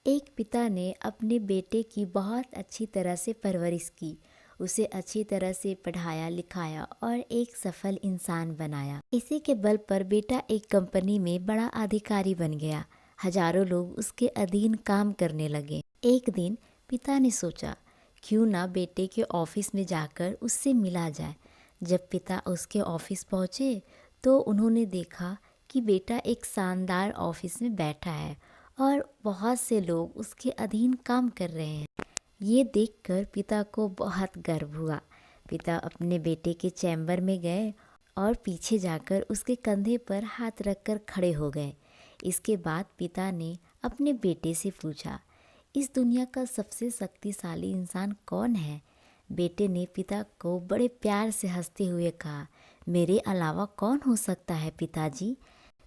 एक पिता ने अपने बेटे की बहुत अच्छी तरह से परवरिश की, उसे अच्छी तरह से पढ़ाया लिखाया और एक सफल इंसान बनाया। इसी के बल पर बेटा एक कंपनी में बड़ा अधिकारी बन गया। हजारों लोग उसके अधीन काम करने लगे। एक दिन पिता ने सोचा, क्यों ना बेटे के ऑफिस में जाकर उससे मिला जाए। जब पिता उसके ऑफिस पहुंचे तो उन्होंने देखा कि बेटा एक शानदार ऑफिस में बैठा है और बहुत से लोग उसके अधीन काम कर रहे हैं। ये देखकर पिता को बहुत गर्व हुआ। पिता अपने बेटे के चैम्बर में गए और पीछे जाकर उसके कंधे पर हाथ रखकर खड़े हो गए। इसके बाद पिता ने अपने बेटे से पूछा, इस दुनिया का सबसे शक्तिशाली इंसान कौन है? बेटे ने पिता को बड़े प्यार से हंसते हुए कहा, मेरे अलावा कौन हो सकता है पिताजी?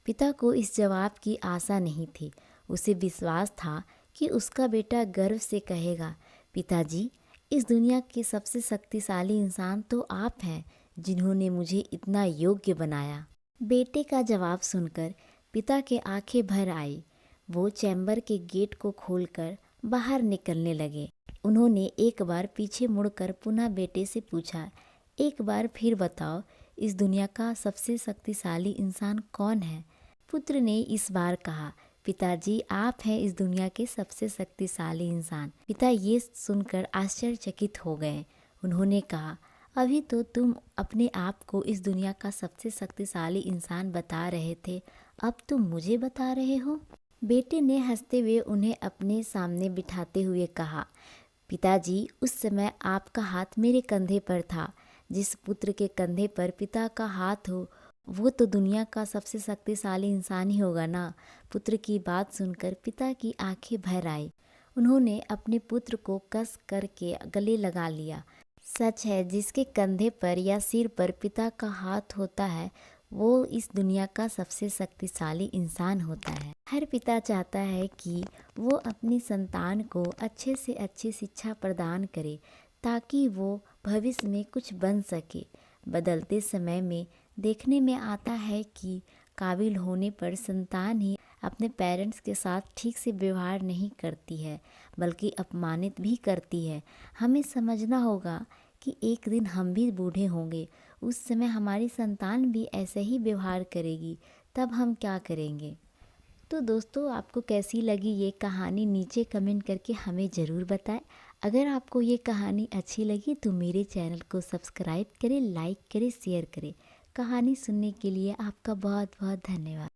पिता को इस जवाब की आशा नहीं थी। उसे विश्वास था कि उसका बेटा गर्व से कहेगा, पिताजी, इस दुनिया के सबसे शक्तिशाली इंसान तो आप हैं, जिन्होंने मुझे इतना योग्य बनाया। बेटे का जवाब सुनकर पिता के आंखें भर आई। वो चैम्बर के गेट को खोलकर बाहर निकलने लगे। उन्होंने एक बार पीछे मुड़कर पुनः बेटे से पूछा, एक बार फिर बताओ, इस दुनिया का सबसे शक्तिशाली इंसान कौन है? पुत्र ने इस बार कहा, पिताजी, आप हैं इस दुनिया के सबसे शक्तिशाली इंसान। पिता ये सुनकर आश्चर्यचकित हो गए। उन्होंने कहा, अभी तो तुम अपने आप को इस दुनिया का सबसे शक्तिशाली इंसान बता रहे थे, अब तुम मुझे बता रहे हो? बेटे ने हंसते हुए उन्हें अपने सामने बिठाते हुए कहा, पिताजी, उस समय आपका हाथ मेरे कंधे पर था। जिस पुत्र के कंधे पर पिता का हाथ हो, वो तो दुनिया का सबसे शक्तिशाली इंसान ही होगा ना। पुत्र की बात सुनकर पिता की आंखें भर आई। उन्होंने अपने पुत्र को कस करके गले लगा लिया। सच है, जिसके कंधे पर या सिर पर पिता का हाथ होता है, वो इस दुनिया का सबसे शक्तिशाली इंसान होता है। हर पिता चाहता है कि वो अपनी संतान को अच्छे से अच्छी शिक्षा प्रदान करे, ताकि वो भविष्य में कुछ बन सके। बदलते समय में देखने में आता है कि काबिल होने पर संतान ही अपने पेरेंट्स के साथ ठीक से व्यवहार नहीं करती है, बल्कि अपमानित भी करती है। हमें समझना होगा कि एक दिन हम भी बूढ़े होंगे, उस समय हमारी संतान भी ऐसे ही व्यवहार करेगी, तब हम क्या करेंगे? तो दोस्तों, आपको कैसी लगी ये कहानी नीचे कमेंट करके हमें ज़रूर बताएं। अगर आपको ये कहानी अच्छी लगी तो मेरे चैनल को सब्सक्राइब करें, लाइक करें, शेयर करें। कहानी सुनने के लिए आपका बहुत बहुत धन्यवाद।